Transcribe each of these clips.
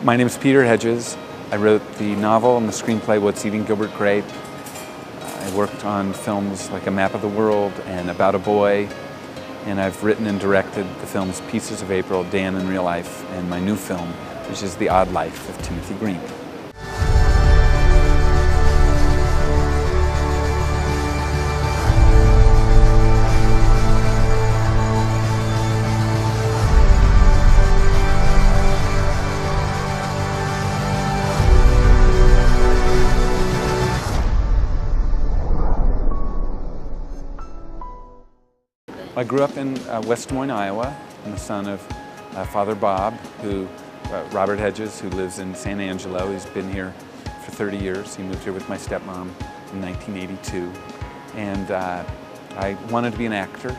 My name is Peter Hedges. I wrote the novel and the screenplay What's Eating Gilbert Grape. I worked on films like A Map of the World and About a Boy, and I've written and directed the films Pieces of April, Dan in Real Life, and my new film, which is The Odd Life of Timothy Green. I grew up in West Des Moines, Iowa. I'm the son of Father Bob, Robert Hedges, who lives in San Angelo. He's been here for 30 years. He moved here with my stepmom in 1982. And I wanted to be an actor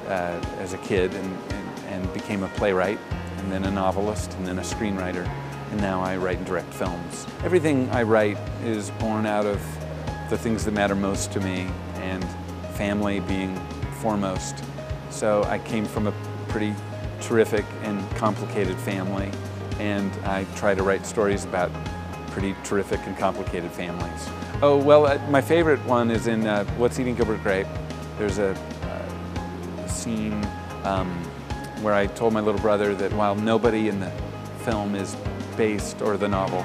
as a kid and became a playwright, and then a novelist, and then a screenwriter. And now I write and direct films. Everything I write is born out of the things that matter most to me, and family being foremost. So I came from a pretty terrific and complicated family, and I try to write stories about pretty terrific and complicated families. Oh, well, my favorite one is in What's Eating Gilbert Grape. There's a scene where I told my little brother that while nobody in the film is based, or the novel,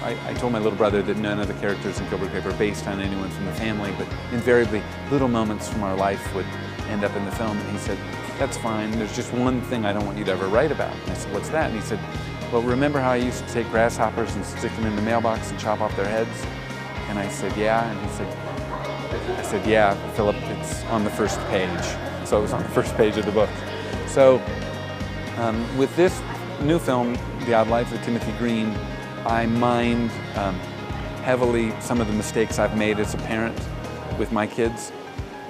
I told my little brother that none of the characters in Gilbert Grape are based on anyone from the family, but invariably little moments from our life would end up in the film. And he said, "That's fine, there's just one thing I don't want you to ever write about." And I said, "What's that?" And he said, "Well, remember how I used to take grasshoppers and stick them in the mailbox and chop off their heads?" And I said, "Yeah." And I said, "Yeah, Philip, it's on the first page." So it was on the first page of the book. So with this new film, The Odd Life of Timothy Green, I mind heavily some of the mistakes I've made as a parent with my kids,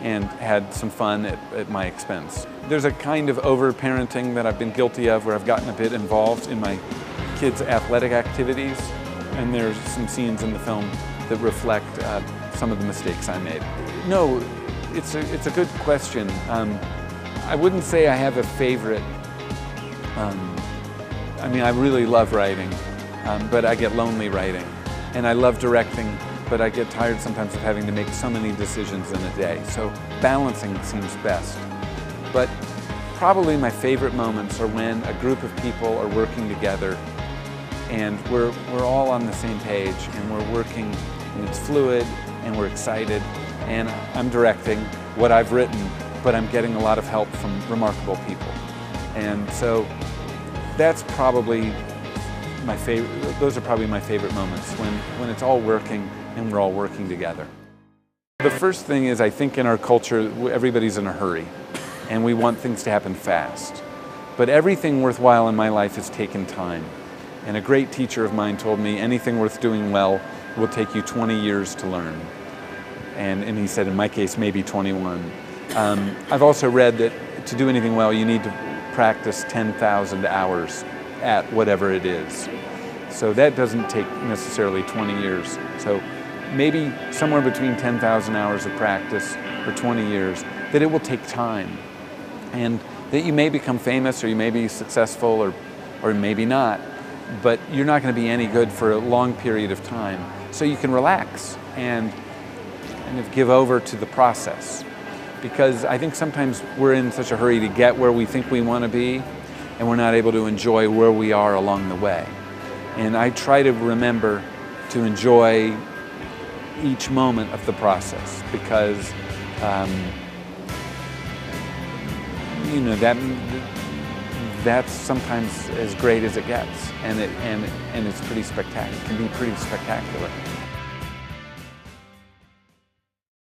and had some fun at my expense. There's a kind of over-parenting that I've been guilty of, where I've gotten a bit involved in my kids' athletic activities, and there's some scenes in the film that reflect some of the mistakes I made. No, it's a good question. I wouldn't say I have a favorite. I mean, I really love writing. But I get lonely writing, and I love directing, but I get tired sometimes of having to make so many decisions in a day. So balancing seems best. But probably my favorite moments are when a group of people are working together, and we're all on the same page, and we're working, and it's fluid, and we're excited, and I'm directing what I've written, but I'm getting a lot of help from remarkable people. And so that's probably those are probably my favorite moments, when it's all working and we're all working together. The first thing is, I think in our culture, everybody's in a hurry and we want things to happen fast. But everything worthwhile in my life has taken time. And a great teacher of mine told me, anything worth doing well will take you 20 years to learn. And he said, in my case, maybe 21. I've also read that to do anything well, you need to practice 10,000 hours at whatever it is. So that doesn't take necessarily 20 years. So maybe somewhere between 10,000 hours of practice for 20 years, that it will take time. And that you may become famous, or you may be successful, or maybe not, but you're not going to be any good for a long period of time. So you can relax and kind of give over to the process. Because I think sometimes we're in such a hurry to get where we think we want to be, and we're not able to enjoy where we are along the way. And I try to remember to enjoy each moment of the process, because you know, that's sometimes as great as it gets, and it's pretty spectacular. It can be pretty spectacular.